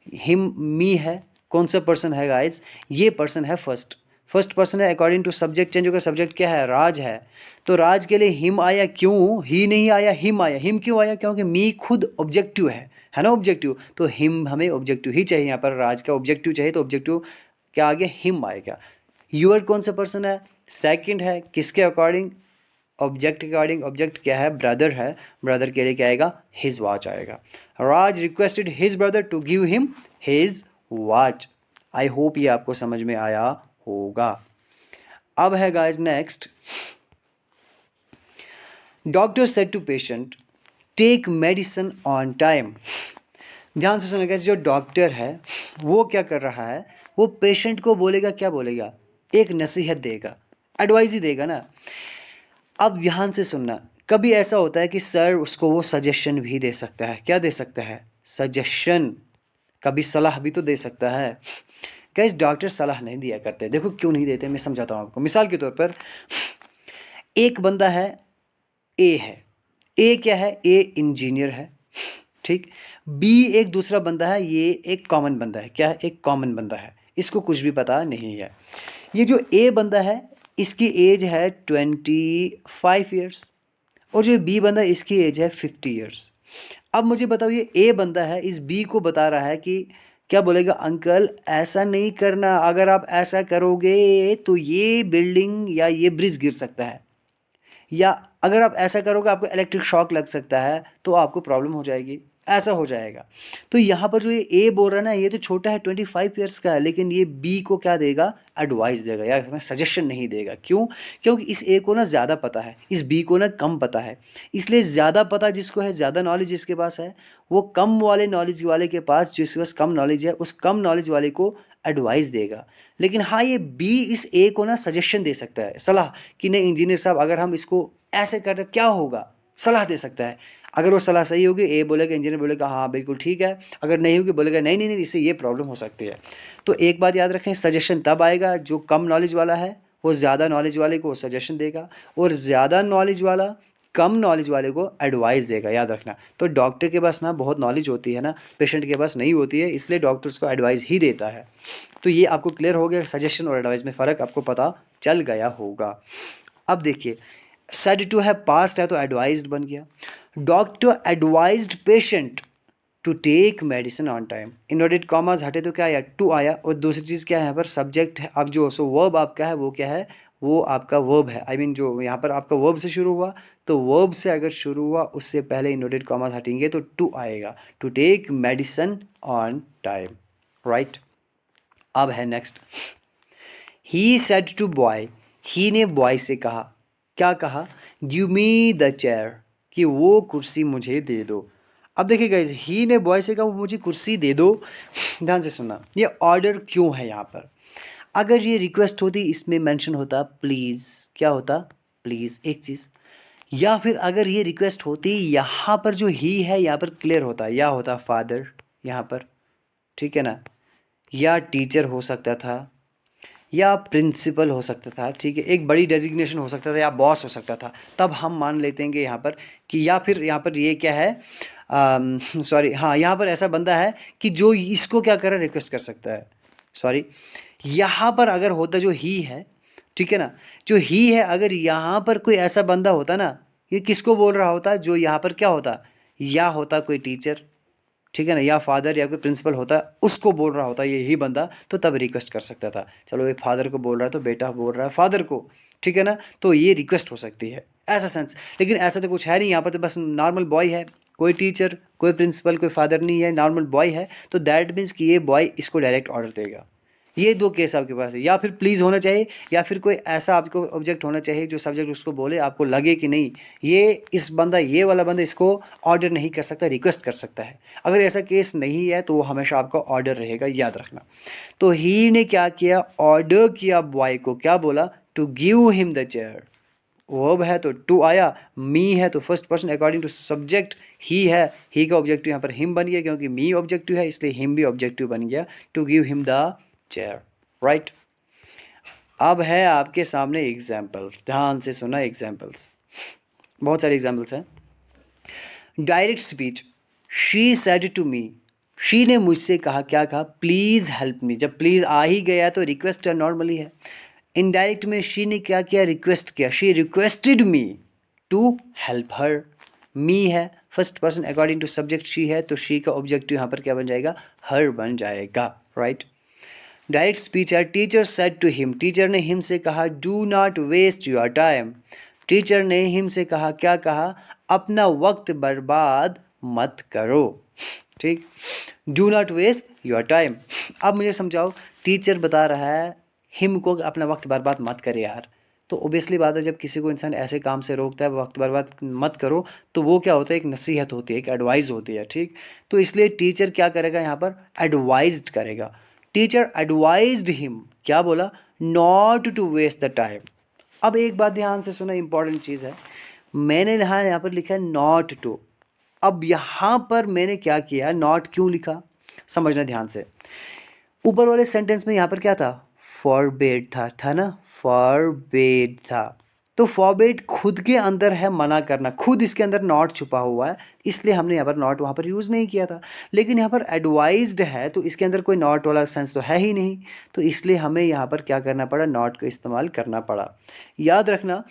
हिम मी है, कौन सा पर्सन है गाइस, ये पर्सन है फर्स्ट पर्सन है, अकॉर्डिंग टू सब्जेक्ट चेंज होगा, सब्जेक्ट क्या है, राज है। तो राज के लिए हिम आया, क्यों ही नहीं आया, हिम आया। हिम क्यों आया, क्योंकि मी खुद ऑब्जेक्टिव है ना, ऑब्जेक्टिव, तो हिम हमें ऑब्जेक्टिव ही चाहिए, यहाँ पर राज का ऑब्जेक्टिव चाहिए, तो ऑब्जेक्टिव क्या आ गया, हिम आएगा। यूअर कौन सा पर्सन है, सेकंड है, किसके अकॉर्डिंग, ऑब्जेक्ट के अकॉर्डिंग, ऑब्जेक्ट क्या है, ब्रदर है, ब्रदर के लिए क्या आएगा, हिज वॉच आएगा। Raj requested his brother to give him his watch. I hope ये आपको समझ में आया होगा। अब है guys next, doctor said to patient take medicine on time. ध्यान से सुनो गाइस, जो डॉक्टर है वो क्या कर रहा है, वो पेशेंट को बोलेगा, क्या बोलेगा, एक नसीहत देगा, एडवाइस ही देगा ना। अब ध्यान से सुनना, कभी ऐसा होता है कि सर उसको वो सजेशन भी दे सकता है, क्या दे सकता है, सजेशन, कभी सलाह भी तो दे सकता है। गाइस डॉक्टर सलाह नहीं दिया करते, देखो क्यों नहीं देते, मैं समझाता हूँ आपको। मिसाल के तौर पर एक बंदा है, ए क्या है, ए इंजीनियर है, ठीक। बी एक दूसरा बंदा है, ये एक कॉमन बंदा है, क्या है, एक कॉमन बंदा है, इसको कुछ भी पता नहीं है। ये जो ए बंदा है इसकी एज है 25 ईयर्स, और जो बी बंदा है इसकी एज है 50 ईयर्स। अब मुझे बताओ, ये ए बंदा है इस बी को बता रहा है कि क्या बोलेगा, अंकल ऐसा नहीं करना, अगर आप ऐसा करोगे तो ये बिल्डिंग या ये ब्रिज गिर सकता है, या अगर आप ऐसा करोगे आपको इलेक्ट्रिक शॉक लग सकता है, तो आपको प्रॉब्लम हो जाएगी, ऐसा हो जाएगा। तो यहाँ पर जो ये ए बोल रहा है ना, ये तो छोटा है, 25 ईयर्स का है, लेकिन ये बी को क्या देगा, एडवाइस देगा या हमें सजेशन नहीं देगा। क्यों? क्योंकि इस ए को ना ज़्यादा पता है, इस बी को ना कम पता है। इसलिए ज़्यादा पता जिसको है, ज़्यादा नॉलेज जिसके पास है, वो कम वाले नॉलेज वाले के पास, जिसके पास कम नॉलेज है, उस कम नॉलेज वाले को एडवाइस देगा। लेकिन हाँ, ये बी इस ए को ना सजेशन दे सकता है, सलाह, कि नहीं इंजीनियर साहब अगर हम इसको ऐसे करें क्या होगा, सलाह दे सकता है। अगर वो सलाह सही होगी, ए बोलेगा, इंजीनियर बोलेगा हाँ बिल्कुल ठीक है, अगर नहीं होगी बोलेगा नहीं नहीं नहीं, इससे ये प्रॉब्लम हो सकती है। तो एक बात याद रखें, सजेशन तब आएगा जो कम नॉलेज वाला है वो ज़्यादा नॉलेज वाले को सजेशन देगा, और ज़्यादा नॉलेज वाला कम नॉलेज वाले को एडवाइस देगा, याद रखना। तो डॉक्टर के पास ना बहुत नॉलेज होती है ना, पेशेंट के पास नहीं होती है, इसलिए डॉक्टर उसको एडवाइस ही देता है। तो ये आपको क्लियर हो गया, सजेशन और एडवाइस में फ़र्क आपको पता चल गया होगा। अब देखिए, said to have passed है तो एडवाइज्ड बन गया। Doctor advised patient to take medicine on time, inverted commas हटे तो क्या आया, टू आया, और दूसरी चीज़ क्या है यहाँ पर, सब्जेक्ट है। अब जो सो वर्ब आपका है वो क्या है, वो आपका वर्ब है, आई मीन जो यहाँ पर आपका वर्ब से शुरू हुआ, तो वर्ब से अगर शुरू हुआ उससे पहले इनवर्टेड कॉमास हटेंगे तो टू आएगा, to take medicine on time, right. अब है next, he said to boy, he ने बॉय से कहा, क्या कहा, गिव मी द चेयर, कि वो कुर्सी मुझे दे दो। अब देखिए गाइस, ही ने बॉय से कहा वो मुझे कुर्सी दे दो। ध्यान से सुनना, ये ऑर्डर क्यों है यहाँ पर। अगर ये रिक्वेस्ट होती इसमें मेंशन होता प्लीज़, क्या होता, प्लीज़ एक चीज़, या फिर अगर ये रिक्वेस्ट होती यहाँ पर जो ही है यहाँ पर क्लियर होता, या होता फादर यहाँ पर, ठीक है ना, या टीचर हो सकता था, या प्रिंसिपल हो सकता था, ठीक है, एक बड़ी डेजिग्नेशन हो सकता था, या बॉस हो सकता था, तब हम मान लेते हैं यहाँ पर कि, या फिर यहाँ पर ये क्या है, सॉरी हाँ, यहाँ पर ऐसा बंदा है कि जो इसको क्या कर रिक्वेस्ट कर सकता है, सॉरी, यहाँ पर अगर होता जो ही है, ठीक है ना, जो ही है, अगर यहाँ पर कोई ऐसा बंदा होता ना, ये किसको बोल रहा होता, जो यहाँ पर क्या होता, या होता कोई टीचर, ठीक है ना, या फादर या कोई प्रिंसिपल होता, उसको बोल रहा होता यही बंदा, तो तब रिक्वेस्ट कर सकता था। चलो ये फादर को बोल रहा है तो बेटा बोल रहा है फादर को, ठीक है ना, तो ये रिक्वेस्ट हो सकती है, ऐसा सेंस। लेकिन ऐसा तो कुछ है नहीं यहाँ पर, तो बस नॉर्मल बॉय है, कोई टीचर कोई प्रिंसिपल कोई फादर नहीं है, नॉर्मल बॉय है, तो दैट मीन्स कि ये बॉय इसको डायरेक्ट ऑर्डर देगा। ये दो केस आपके पास है, या फिर प्लीज़ होना चाहिए, या फिर कोई ऐसा आपको ऑब्जेक्ट होना चाहिए जो सब्जेक्ट उसको बोले, आपको लगे कि नहीं ये इस बंदा, ये वाला बंदा इसको ऑर्डर नहीं कर सकता, रिक्वेस्ट कर सकता है। अगर ऐसा केस नहीं है तो वो हमेशा आपका ऑर्डर रहेगा, याद रखना। तो ही ने क्या किया, ऑर्डर किया बॉय को, क्या बोला, to give him the chair. Verb है तो टू आया, मी है तो first person according to subject he है, ही का ऑब्जेक्टिव यहाँ पर हिम बन गया, क्योंकि मी ऑब्जेक्टिव है इसलिए हिम भी ऑब्जेक्टिव बन गया, to give him the chair, right. अब है आपके सामने एग्जाम्पल्स, ध्यान से सुना, एग्जाम्पल्स बहुत सारे एग्जाम्पल्स हैं। Direct speech, she said to me, she ने मुझसे कहा, क्या कहा, प्लीज़ हेल्प मी। जब प्लीज़ आ ही गया तो रिक्वेस्ट नॉर्मली है। इनडायरेक्ट में शी ने क्या किया, रिक्वेस्ट किया, she requested me to help her. Me है first person according to subject she है, तो शी का ऑब्जेक्टिव यहाँ पर क्या बन जाएगा, हर बन जाएगा, राइट। डायरेक्ट स्पीच है, teacher said to him, teacher ने हिम से कहा, do not waste your time. Teacher ने हिम से कहा, क्या कहा, अपना वक्त बर्बाद मत करो, ठीक, do not waste your time. अब मुझे समझाओ, टीचर बता रहा है हिम को अपना वक्त बर्बाद मत करे यार, तो ओबियसली बात है जब किसी को इंसान ऐसे काम से रोकता है वक्त बर्बाद मत करो, तो वो क्या होता है, एक नसीहत होती है, एक एडवाइस होती है, ठीक। तो इसलिए टीचर क्या करेगा यहाँ पर, एडवाइज्ड करेगा। टीचर एडवाइज्ड हिम, क्या बोला, not to waste the time. अब एक बात ध्यान से सुना, इंपॉर्टेंट चीज़ है, मैंने यहाँ पर लिखा है नॉट टू। अब यहाँ पर मैंने क्या किया, नॉट क्यों लिखा, समझना ध्यान से। ऊपर वाले सेंटेंस में यहाँ पर क्या था, फॉरबेड था ना, फॉरबेड था, तो फॉरबेड खुद के अंदर है मना करना, खुद इसके अंदर नॉट छुपा हुआ है, इसलिए हमने यहाँ पर नॉट वहाँ पर यूज़ नहीं किया था। लेकिन यहाँ पर एडवाइज्ड है तो इसके अंदर कोई नॉट वाला सेंस तो है ही नहीं, तो इसलिए हमें यहाँ पर क्या करना पड़ा, नॉट का इस्तेमाल करना पड़ा। याद रखना,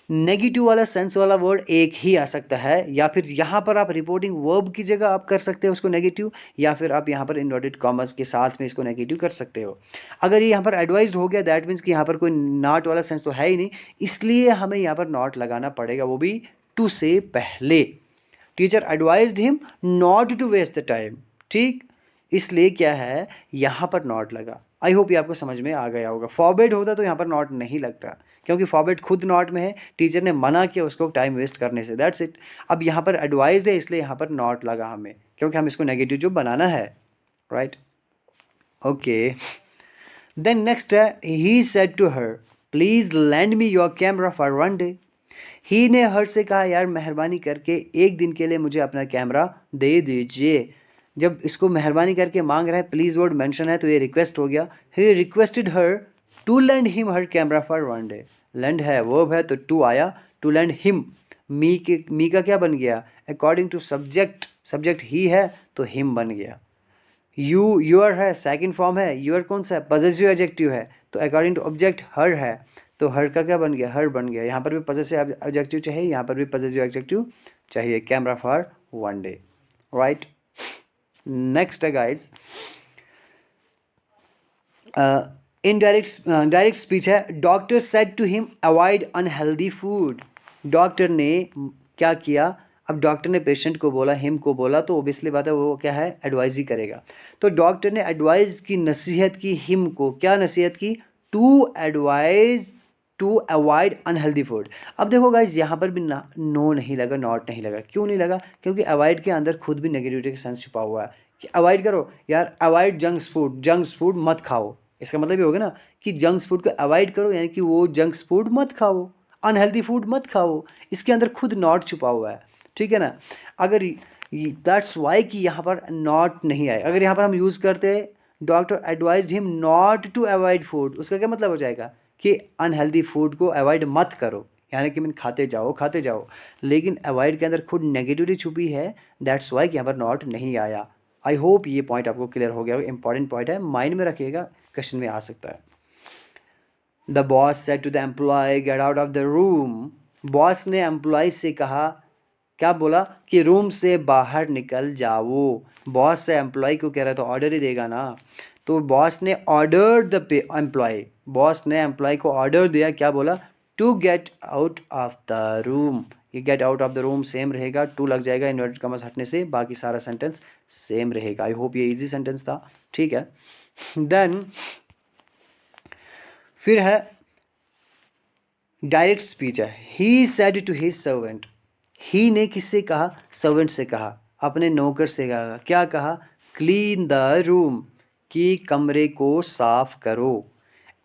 नेगेटिव वाला सेंस वाला वर्ड एक ही आ सकता है, या फिर यहाँ पर आप रिपोर्टिंग वर्ब की जगह आप कर सकते हो उसको नेगेटिव, या फिर आप यहाँ पर इन्वर्टेड कॉमर्स के साथ में इसको नेगेटिव कर सकते हो। अगर ये यहाँ पर एडवाइज्ड हो गया दैट मीन्स कि यहाँ पर कोई नॉट वाला सेंस तो है ही नहीं, इसलिए हमें यहाँ पर नॉट लगाना पड़ेगा, वो भी टू से पहले। Teacher advised him not to waste the time, ठीक, इसलिए क्या है यहाँ पर नॉट लगा। आई होप ये आपको समझ में आ गया होगा। फॉरबिड होता तो यहाँ पर नॉट नहीं लगता, क्योंकि फॉरबिड खुद नॉट में है, टीचर ने मना किया उसको टाइम वेस्ट करने से, दैट्स इट। अब यहाँ पर एडवाइज्ड है इसलिए यहाँ पर नॉट लगा हमें, क्योंकि हम इसको नेगेटिव जो बनाना है, राइट। ओके, देन नेक्स्ट है he said to her please lend me your camera for one day. He ने हर से कहा यार मेहरबानी करके एक दिन के लिए मुझे अपना कैमरा दे दीजिए। जब इसको मेहरबानी करके मांग रहा है, प्लीज़ वर्ड मेंशन है तो ये रिक्वेस्ट हो गया। He requested her to lend him her camera for one day. Lend है वर्ब है तो टू आया, टू लैंड हिम, मी का क्या बन गया, according to subject, subject he है तो हिम बन गया। यूअर है सेकंड फॉर्म है, यूअर कौन सा है, पॉजेसिव एडजेक्टिव है, तो अकॉर्डिंग टू ऑब्जेक्ट हर है तो हर का क्या बन गया, हर बन गया। यहाँ पर भी पॉजेसिव एडजेक्टिव चाहिए, यहाँ पर भी पॉजेसिव एडजेक्टिव चाहिए, camera for one day, right. Next है गाइस डायरेक्ट स्पीच है। Doctor said to him avoid unhealthy food. Doctor ने क्या किया, अब डॉक्टर ने पेशेंट को बोला, हिम को बोला, तो ओबियसली बात है वो क्या है, एडवाइज ही करेगा। तो डॉक्टर ने एडवाइज की, नसीहत की हिम को, क्या नसीहत की, to advise to avoid unhealthy food. अब देखो गाइज यहाँ पर भी नो नहीं लगा, नॉट नहीं लगा, क्यों नहीं लगा, क्योंकि अवॉइड के अंदर खुद भी नेगेटिविटी का सेंस छुपा हुआ है कि अवॉइड करो यार, अवॉइड जंक्स फूड मत खाओ, इसका मतलब ये होगा ना कि जंक्स फूड को अवॉइड करो, यानी कि वो जंक्स फूड मत खाओ, अनहेल्दी फूड मत खाओ, इसके अंदर खुद नॉट छुपा हुआ है, ठीक है ना। अगर दैट्स वाई कि यहाँ पर नॉट नहीं आए, अगर यहाँ पर हम यूज़ करते doctor advised him not to avoid food, उसका क्या मतलब हो जाएगा कि अनहेल्दी फूड को अवॉइड मत करो, यानी कि मैंने खाते जाओ, लेकिन अवॉइड के अंदर खुद नेगेटिविटी छुपी है, दैट्स वाई कि यहाँ पर नॉट नहीं आया। आई होप ये पॉइंट आपको क्लियर हो गया, इंपॉर्टेंट पॉइंट है, माइंड में रखिएगा, क्वेश्चन में आ सकता है। The boss said to the employee get out of the room. Boss ने एम्प्लॉय से कहा, क्या बोला कि रूम से बाहर निकल जाओ। बॉस से एम्प्लॉय को कह रहा है तो ऑर्डर ही देगा ना, तो बॉस ने ऑर्डर द एम्प्लॉय, बॉस ने एम्प्लॉय को ऑर्डर दिया, क्या बोला, to get out of the room. ये get out of the room same रहेगा, टू लग जाएगा इन्वर्टेड कॉमर्स हटने से, बाकी सारा सेंटेंस सेम रहेगा। आई होप ये इजी सेंटेंस था, ठीक है। देन फिर है डायरेक्ट स्पीच है। He said to his servant. He ने किससे कहा, सर्वेंट से कहा, अपने नौकर से कहा, क्या कहा, क्लीन द रूम, कि कमरे को साफ करो।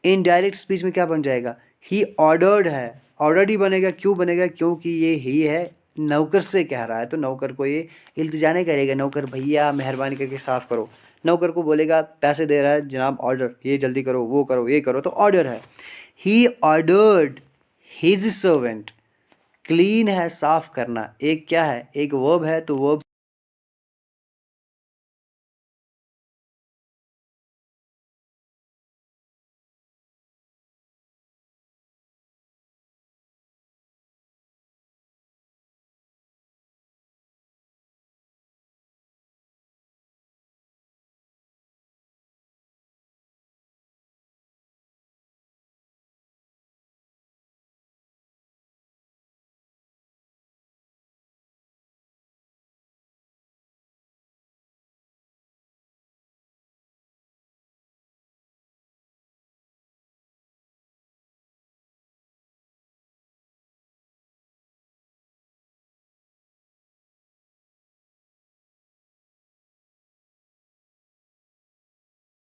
इनडायरेक्ट स्पीच में क्या बन जाएगा, ही ऑर्डर्ड है, ऑर्डर्ड ही बनेगा, क्यों बनेगा, क्योंकि ये ही है, नौकर से कह रहा है तो नौकर को ये इल्तिजा नहीं करेगा, नौकर भैया मेहरबानी करके साफ करो, नौकर को बोलेगा पैसे दे रहा है जनाब ऑर्डर, ये जल्दी करो, वो करो, ये करो, तो ऑर्डर है। He ordered his servant, clean है साफ करना, एक क्या है, एक वर्ब है तो वर्ब